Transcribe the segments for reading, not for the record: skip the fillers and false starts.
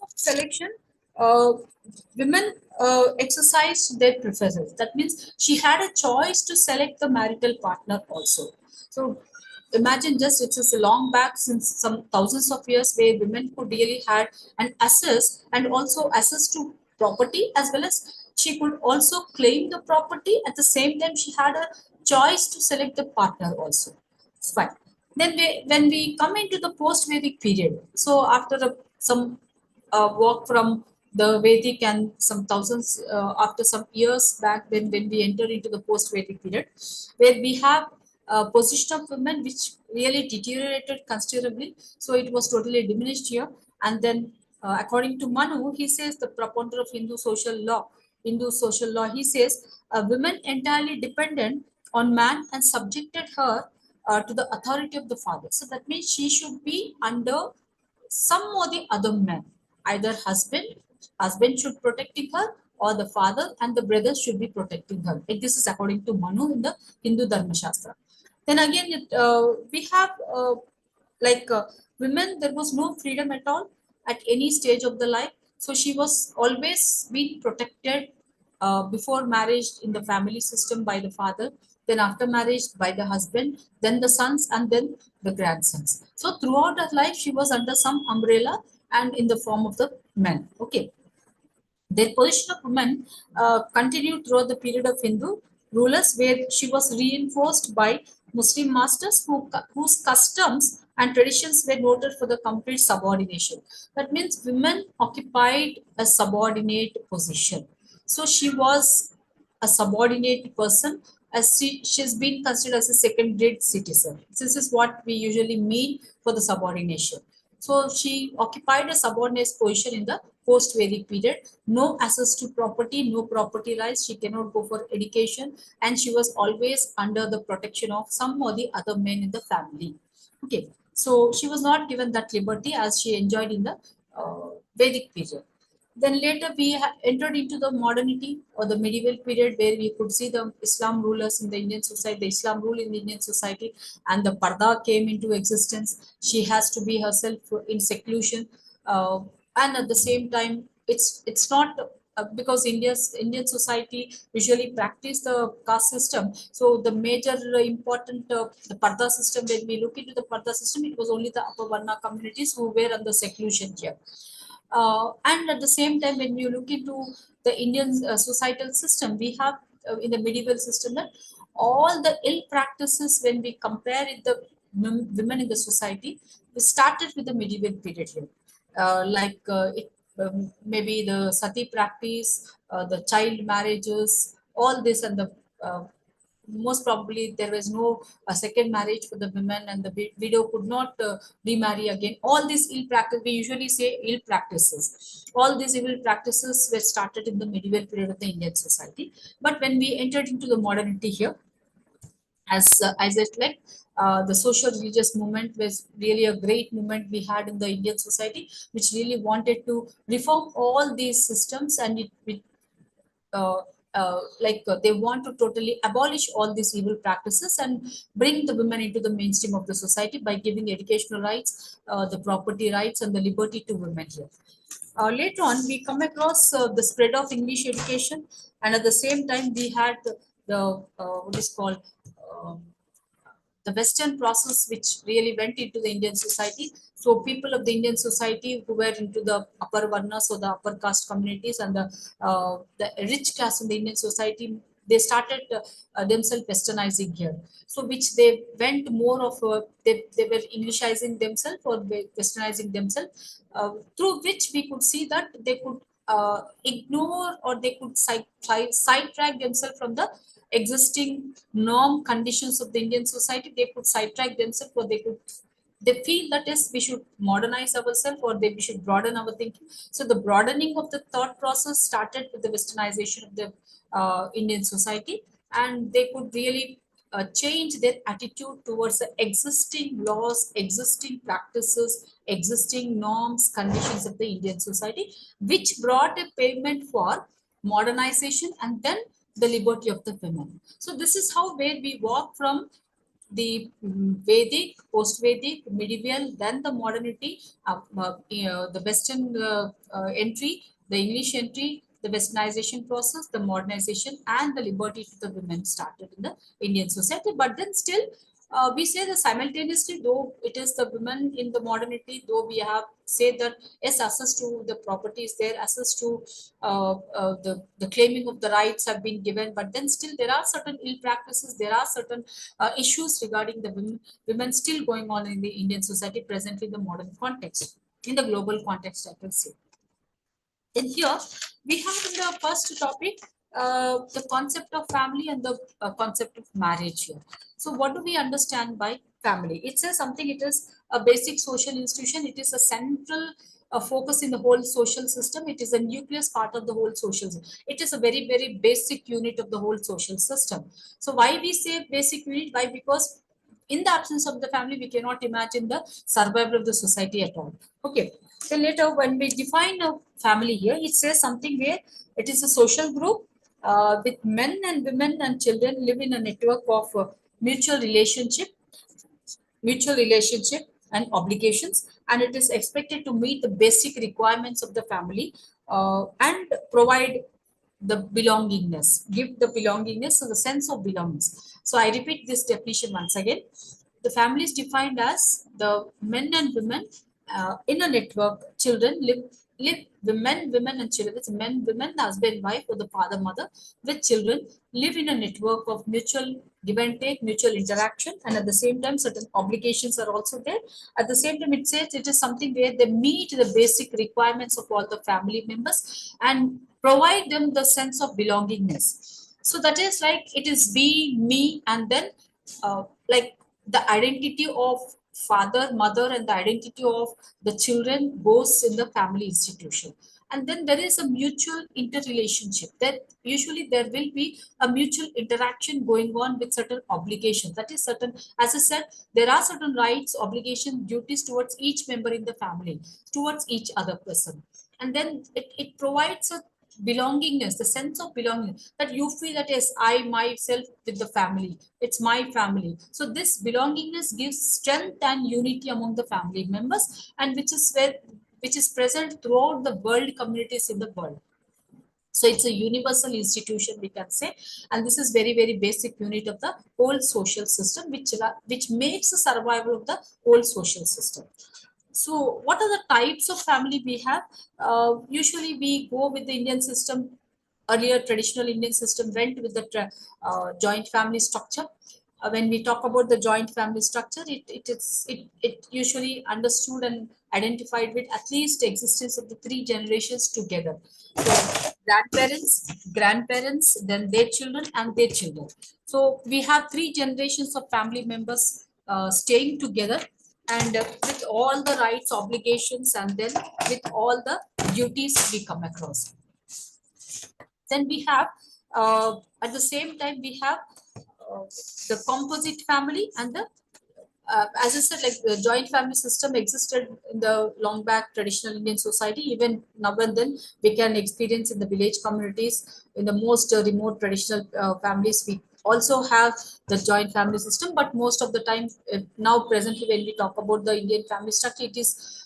of selection, women exercised their preferences. That means she had a choice to select the marital partner also. So imagine, just it is long back, since some thousands of years, where women could really had an access, and also access to property, as well as she could also claim the property. At the same time, she had a choice to select the partner also. It's fine. Then when we come into the post-Vedic period, so after some walk from the Vedic and some thousands, after some years back, when we enter into the post-Vedic period, where we have a position of women which really deteriorated considerably. So it was totally diminished here. And then, according to Manu, he says, the propounder of Hindu social law, he says, women entirely dependent on man and subjected her to the authority of the father. So that means she should be under some or the other man, either husband should protecting her, or the father and the brothers should be protecting her. Like this is according to Manu in the Hindu Dharma Shastra. Then again, we have like women, there was no freedom at all at any stage of the life. So she was always being protected before marriage in the family system by the father, then after marriage by the husband, then the sons, and then the grandsons. So throughout her life, she was under some umbrella and in the form of the men. Okay. Their position of women continued throughout the period of Hindu rulers, where she was reinforced by Muslim masters whose customs and traditions were noted for the complete subordination. That means women occupied a subordinate position. So she was a subordinate person, as she's been considered as a second grade citizen. This is what we usually mean for the subordination. So she occupied a subordinate position in the post-Vedic period. No access to property, no property rights. She cannot go for education, and she was always under the protection of some or the other men in the family. Okay, so she was not given that liberty as she enjoyed in the Vedic period. Then later we entered into the modernity or the medieval period, where we could see the Islam rulers in the Indian society, the Islam rule in the Indian society, and the Parda came into existence. She has to be herself in seclusion, and at the same time, it's not because Indian society usually practice the caste system. So the major important the Parda system. When we look into the Parda system, it was only the upper Varna communities who were under seclusion here. And at the same time, when you look into the Indian societal system, we have in the medieval system that all the ill practices, when we compare it, the women in the society, we started with the medieval period here. Maybe the sati practice, the child marriages, all this, and the most probably there was no second marriage for the women, and the widow could not remarry again. All these ill practice, we usually say ill practices, all these evil practices were started in the medieval period of the Indian society. But when we entered into the modernity here, as it like the social religious movement was really a great movement we had in the Indian society, which really wanted to reform all these systems, and it they want to totally abolish all these evil practices and bring the women into the mainstream of the society by giving educational rights, the property rights, and the liberty to women here. Later on, we come across the spread of English education, and at the same time, we had the what is called the Western process, which really went into the Indian society. So people of the Indian society who were into the upper varnas or the upper caste communities, and the rich caste in the Indian society, they started themselves westernizing here. So which they went more of they were Englishizing themselves or westernizing themselves, through which we could see that they could ignore, or they could sidetrack themselves from the existing norm conditions of the Indian society. They could sidetrack themselves, or they feel that yes, we should modernize ourselves, or we should broaden our thinking. So the broadening of the thought process started with the westernization of the Indian society, and they could really change their attitude towards the existing laws, existing practices, existing norms, conditions of the Indian society, which brought a pavement for modernization and then the liberty of the women. So this is how where we walk from Vedic, post-Vedic, medieval, then the modernity, the Western entry, the English entry, the westernization process, the modernization, and the liberty to the women started in the Indian society. But then still, we say that simultaneously, though it is the women in the modernity, though we have said that yes, access to the property is there, access to the claiming of the rights have been given, but then still there are certain ill practices, there are certain issues regarding the women still going on in the Indian society presently in the modern context, in the global context, I can say. In here, we have in the first topic the concept of family and the concept of marriage here. So, what do we understand by family? It says something, it is a basic social institution, it is a central focus in the whole social system, it is a nucleus part of the whole social system. It is a very, very basic unit of the whole social system. So, why we say basic unit? Why? Because in the absence of the family, we cannot imagine the survival of the society at all. Okay. Then later, when we define a family here, it says something where it is a social group with men and women and children live in a network of mutual relationship, mutual relationship and obligations, and it is expected to meet the basic requirements of the family and provide the belongingness, give the belongingness, so the sense of belongingness. So I repeat this definition once again. The family is defined as the men and women in a network. Children live women and children. It's men, women, husband, wife, or the father, mother with children live in a network of mutual give and take, mutual interaction, and at the same time, certain obligations are also there. At the same time, it says it is something where they meet the basic requirements of all the family members and provide them the sense of belongingness. So that is like it is we, me, and then like the identity of father, mother, and the identity of the children goes in the family institution. And then there is a mutual interrelationship that usually there will be a mutual interaction going on with certain obligations. That is certain, as I said, there are certain rights, obligations, duties towards each member in the family, towards each other person. And then it provides a belongingness, the sense of belonging, that you feel that yes, I myself with the family, it's my family. So this belongingness gives strength and unity among the family members, and which is present throughout the world communities in the world. So it's a universal institution, we can say, and this is very, very basic unit of the whole social system, which makes the survival of the whole social system. So what are the types of family we have? Usually we go with the Indian system. Earlier, traditional Indian system went with the joint family structure. When we talk about the joint family structure, it usually understood and identified with at least existence of the three generations together. So grandparents, then their children and their children. So we have three generations of family members staying together, and with all the rights, obligations, and then with all the duties we come across. Then we have, at the same time, we have the composite family and the as I said, like the joint family system existed in the long back traditional Indian society. Even now and then, we can experience in the village communities, in the most remote traditional families, we also have the joint family system. But most of the time, now presently, when we talk about the Indian family structure, it is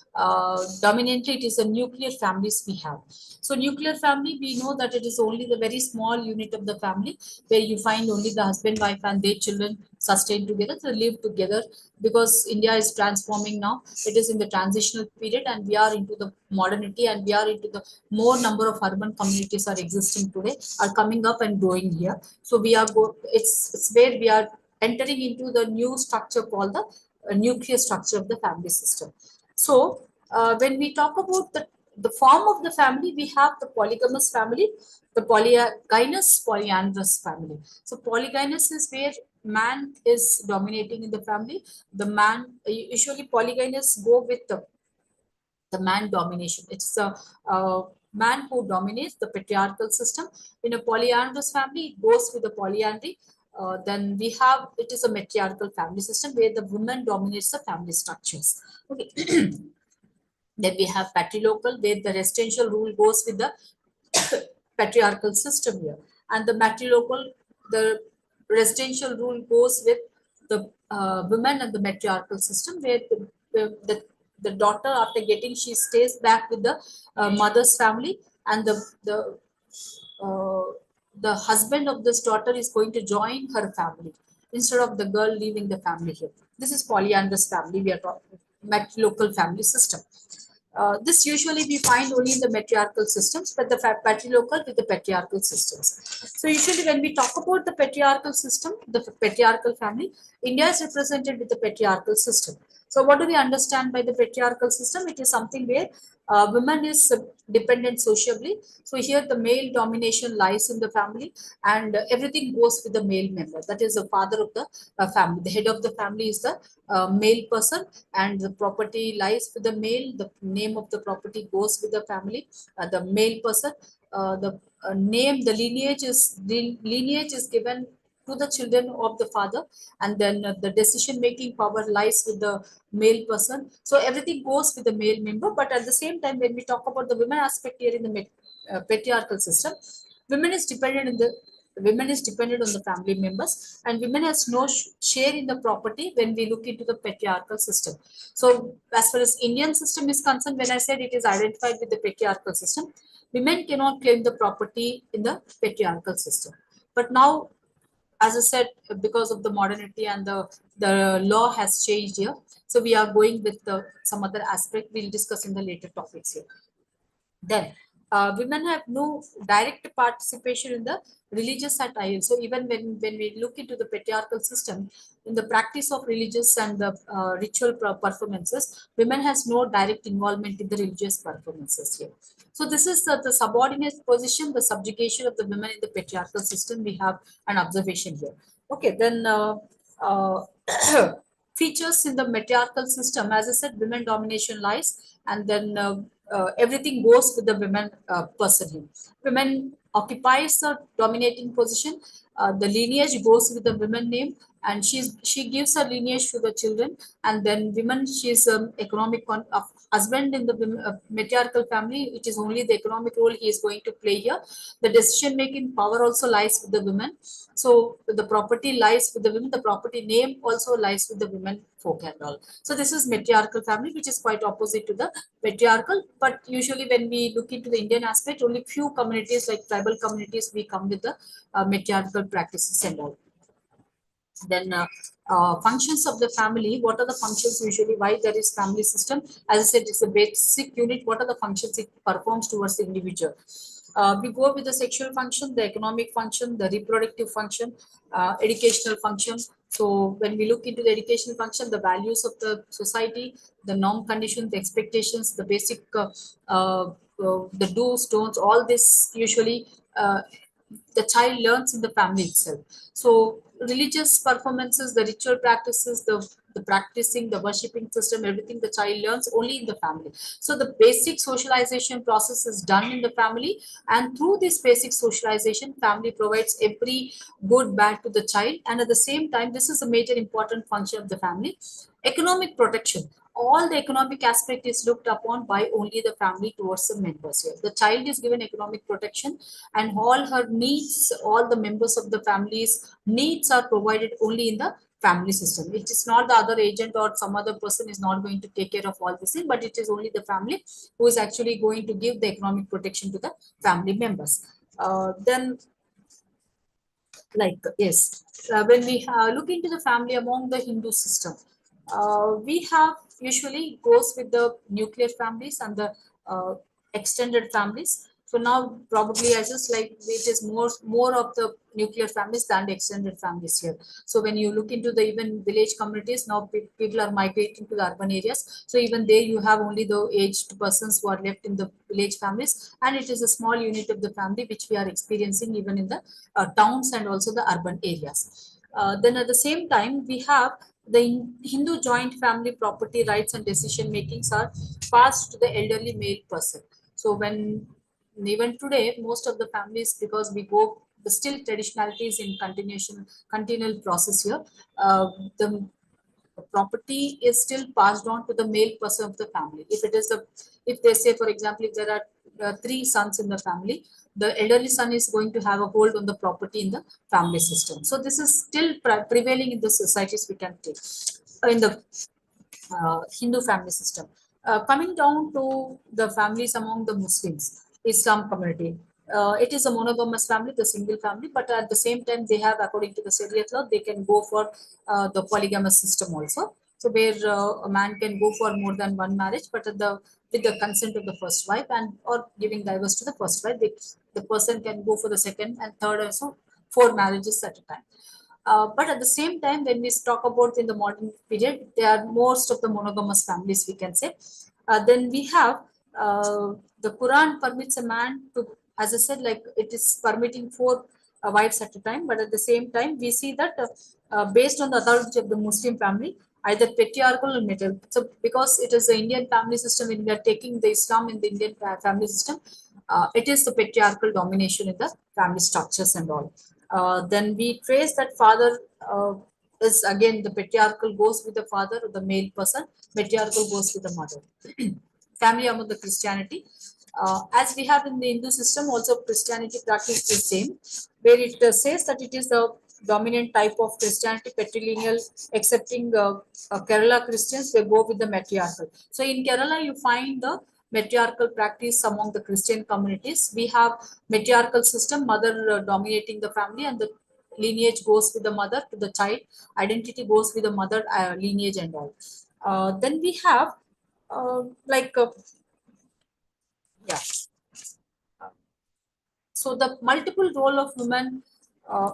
dominantly it is the nuclear families we have. So nuclear family, we know that it is only the very small unit of the family where you find only the husband, wife, and their children sustained together, to live together, because India is transforming now. It is in the transitional period, and we are into the modernity, and we are into the more number of urban communities are existing today, are coming up and growing here. So we are it's where we are entering into the new structure called the nuclear structure of the family system. So when we talk about the form of the family, we have the polygamous family, the polygynous, polyandrous family. So polygynous is where man is dominating in the family. The man, usually polygynous go with the man domination. It's a man who dominates the patriarchal system. In a polyandrous family, it goes with the polyandry. Then we have, it is a matriarchal family system where the woman dominates the family structures. Okay. Then we have patrilocal, where the residential rule goes with the patriarchal system here. And the matrilocal, the residential rule goes with the women and the matriarchal system, where the daughter, after getting, she stays back with the mother's family, and uh, the husband of this daughter is going to join her family instead of the girl leaving the family here. This is polyandrous family. We are talking local family system. This usually we find only in the matriarchal systems, but the patrilocal with the patriarchal systems. So usually when we talk about the patriarchal system, the patriarchal family, India is represented with the patriarchal system. So what do we understand by the patriarchal system? It is something where women is dependent sociably. So here the male domination lies in the family, and everything goes with the male member. That is the father of the family. The head of the family is the male person, and the property lies with the male. The name of the property goes with the family, the male person. The name, the lineage is given to the children of the father, and then the decision making power lies with the male person. So everything goes with the male member. But at the same time, when we talk about the women aspect here in the patriarchal system, women is dependent in the women is dependent on the family members, and women has no share in the property when we look into the patriarchal system. So as far as Indian system is concerned, when I said it is identified with the patriarchal system, women cannot claim the property in the patriarchal system. But now, as I said, because of the modernity and the law has changed here, so we are going with some other aspect we'll discuss in the later topics here. Then women have no direct participation in the religious attire. So even when we look into the patriarchal system, in the practice of religious and the ritual performances, women has no direct involvement in the religious performances here. So this is the subordinate position, the subjugation of the women in the patriarchal system. We have an observation here. Okay, then uh, features in the matriarchal system, as I said, women domination lies, and then everything goes with the women person here. Women occupies a dominating position. The lineage goes with the women name, and she gives her lineage to the children. And then women, she is economic husband in the matriarchal family. It is only the economic role he is going to play here. The decision making power also lies with the women. So the property lies with the women. The property name also lies with the women folk and all. So this is matriarchal family, which is quite opposite to the patriarchal. But usually when we look into the Indian aspect, only few communities like tribal communities, we come with the matriarchal practices and all. Then functions of the family. What are the functions usually? Why there is family system? As I said, it's a basic unit. What are the functions it performs towards the individual? We go with the sexual function, the economic function, the reproductive function, educational function. So when we look into the educational function, the values of the society, the norm conditions, the expectations, the basic, the do's, don'ts, all this usually the child learns in the family itself. So religious performances, the ritual practices, the practicing, the worshipping system, everything the child learns only in the family. So the basic socialization process is done in the family, and through this basic socialization, family provides every good, bad to the child. And at the same time, this is a major important function of the family. Economic protection. All the economic aspect is looked upon by only the family towards the members here. The child is given economic protection, and all her needs, all the members of the family's needs are provided only in the family system. It is not the other agent or some other person is not going to take care of all this thing, but it is only the family who is actually going to give the economic protection to the family members. Then, like, yes, when we look into the family among the Hindu system, we have usually goes with the nuclear families and the extended families. So now probably I just like it is more of the nuclear families than the extended families here. So when you look into the even village communities, now people are migrating to the urban areas. So even there you have only the aged persons who are left in the village families, and it is a small unit of the family which we are experiencing even in the towns and also the urban areas. Then at the same time, we have the Hindu joint family property rights and decision makings are passed to the elderly male person. So when even today, most of the families, because we go, the still traditionalities in continual process here, the property is still passed on to the male person of the family. If it is if they say, for example, if there are three sons in the family, the elderly son is going to have a hold on the property in the family system. So this is still prevailing in the societies we can take in the Hindu family system. Coming down to the families among the Muslims, Islam community, it is a monogamous family, the single family, but at the same time, they have, according to the Sharia law, they can go for the polygamous system also. So where a man can go for more than one marriage, but at the with the consent of the first wife and or giving divorce to the first wife, the person can go for the second and third also, four marriages at a time. But at the same time, when we talk about in the modern period, they are most of the monogamous families, we can say. Then we have the Quran permits a man to, as I said, like it is permitting four wives at a time. But at the same time, we see that based on the authority of the Muslim family, either patriarchal or matriarchal. So because it is the Indian family system, when we are taking the Islam in the Indian family system, it is the patriarchal domination in the family structures and all. Then we trace that father is again the patriarchal goes with the father, the male person, matriarchal goes with the mother. Family among the Christianity. As we have in the Hindu system, also Christianity practice the same, where it says that it is the dominant type of Christianity, patrilineal, excepting Kerala Christians, they go with the matriarchal. So in Kerala, you find the matriarchal practice among the Christian communities. We have matriarchal system, mother dominating the family, and the lineage goes with the mother to the child, identity goes with the mother lineage and all. Then we have like yeah, so the multiple role of women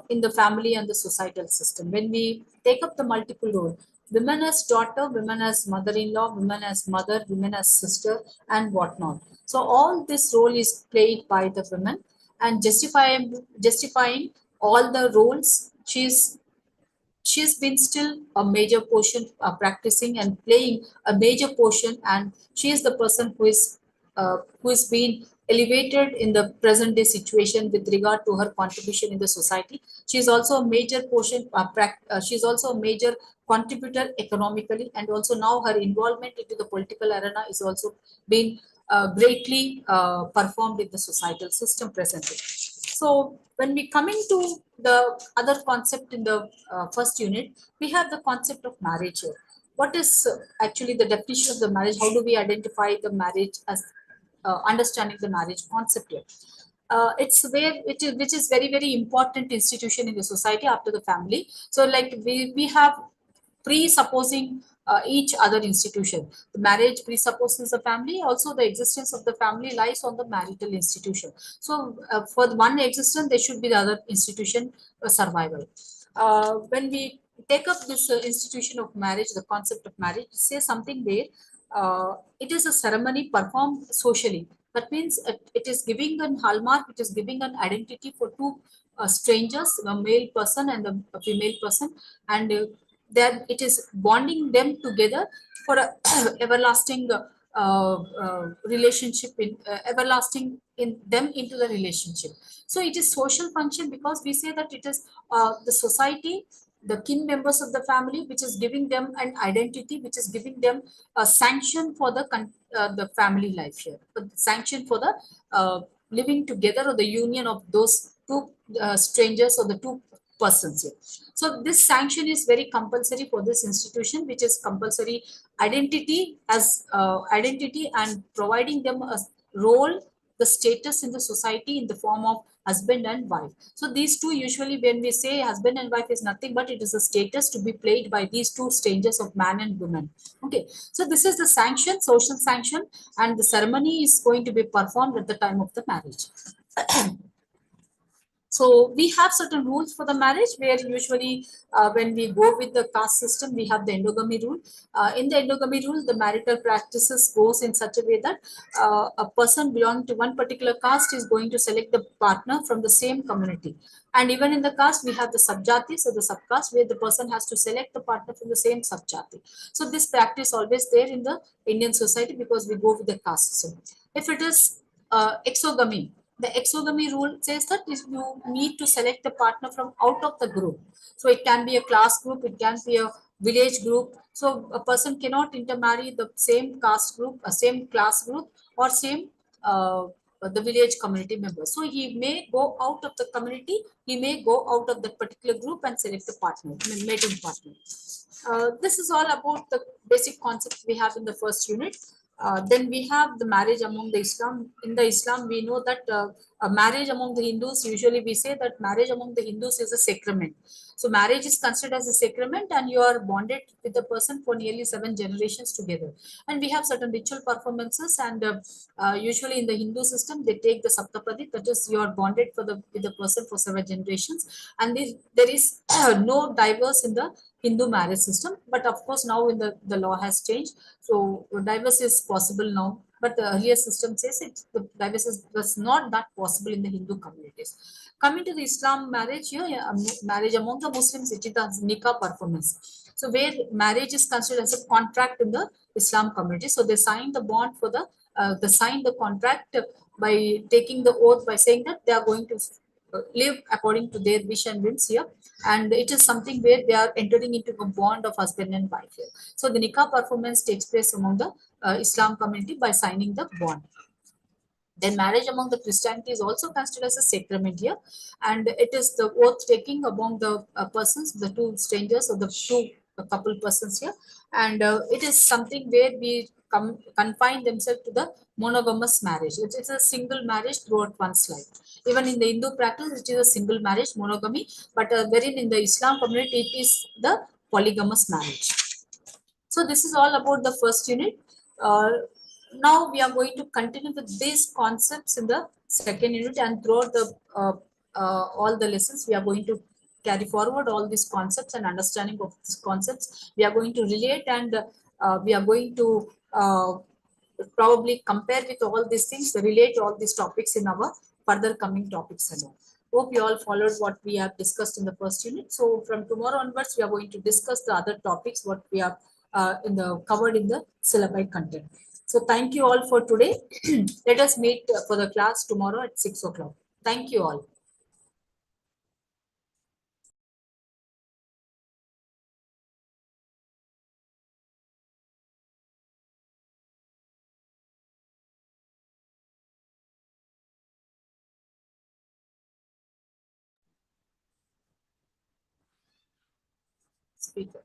in the family and the societal system. When we take up the multiple role, women as daughter, women as mother-in-law, women as mother, women as sister, and whatnot. So all this role is played by the women, and justifying all the roles. She's been still a major portion practicing and playing a major portion, and she is the person who is being elevated in the present day situation with regard to her contribution in the society. She is also a major portion she is also a major contributor economically, and also now her involvement into the political arena is also being greatly performed in the societal system presently. So when we coming to the other concept in the first unit, we have the concept of marriage here. What is actually the definition of the marriage? How do we identify the marriage as understanding the marriage concept here? It's where which is very very important institution in the society after the family. So like we have presupposing each other institution. The marriage presupposes the family. Also, the existence of the family lies on the marital institution. So, for the one existence, there should be the other institution survival. When we take up this institution of marriage, the concept of marriage, say something where it is a ceremony performed socially. That means it is giving an hallmark, it is giving an identity for two strangers, a male person and a female person, and then it is bonding them together for a everlasting relationship in everlasting in them into the relationship. So it is social function because we say that it is the society, the kin members of the family, which is giving them an identity, which is giving them a sanction for the family life here, sanction for the living together or the union of those two strangers or the two persons here. So this sanction is very compulsory for this institution, which is compulsory identity as identity and providing them a role, the status in the society in the form of husband and wife. So these two usually when we say husband and wife is nothing but it is a status to be played by these two strangers of man and woman. Okay, so this is the sanction, social sanction, and the ceremony is going to be performed at the time of the marriage. So we have certain rules for the marriage where usually when we go with the caste system, we have the endogamy rule. In the endogamy rule, the marital practices goes in such a way that a person belonging to one particular caste is going to select the partner from the same community. And even in the caste, we have the subjatis or the subcaste where the person has to select the partner from the same subjati. So this practice always there in the Indian society because we go with the caste system. If it is exogamy, the exogamy rule says that you need to select the partner from out of the group. So it can be a class group, it can be a village group. So a person cannot intermarry the same caste group, same class group, or same the village community members. So he may go out of the community, he may go out of that particular group and select a partner, I mean, mating partner. This is all about the basic concepts we have in the first unit. Then we have the marriage among the Islam. In the Islam, we know that a marriage among the Hindus, usually we say that marriage among the Hindus is a sacrament. So marriage is considered as a sacrament and you are bonded with the person for nearly 7 generations together. And we have certain ritual performances and usually in the Hindu system, they take the Saptapadi, that is you are bonded with the person for 7 generations. And there is no divorce in the Hindu marriage system. But of course, now in the law has changed. So divorce is possible now. But the earlier system says the divorce was not that possible in the Hindu communities. Coming to the Islam marriage here, yeah, marriage among the Muslims, it is the nikah performance. So where marriage is considered as a contract in the Islam community. So they sign the bond for they sign the contract by taking the oath by saying that they are going to live according to their wish and whims here, and it is something where they are entering into a bond of husband and wife here. So the nikah performance takes place among the Islam community by signing the bond. Then marriage among the Christianity is also considered as a sacrament here, and it is the oath taking among the persons, the two strangers or the two couple persons here, and it is something where we confine themselves to the monogamous marriage. It is a single marriage throughout one's life. Even in the Hindu practice, it is a single marriage, monogamy, but wherein in the Islam community, it is the polygamous marriage. So this is all about the first unit. Uh, Now we are going to continue with these concepts in the second unit, and throughout the all the lessons we are going to carry forward all these concepts and understanding of these concepts. We are going to relate and we are going to probably compare with all these things, relate all these topics in our further coming topics and all. Hope you all followed what we have discussed in the first unit. So from tomorrow onwards, we are going to discuss the other topics what we have covered in the syllabi content. So thank you all for today. Let us meet for the class tomorrow at 6 o'clock. Thank you all. Speaker.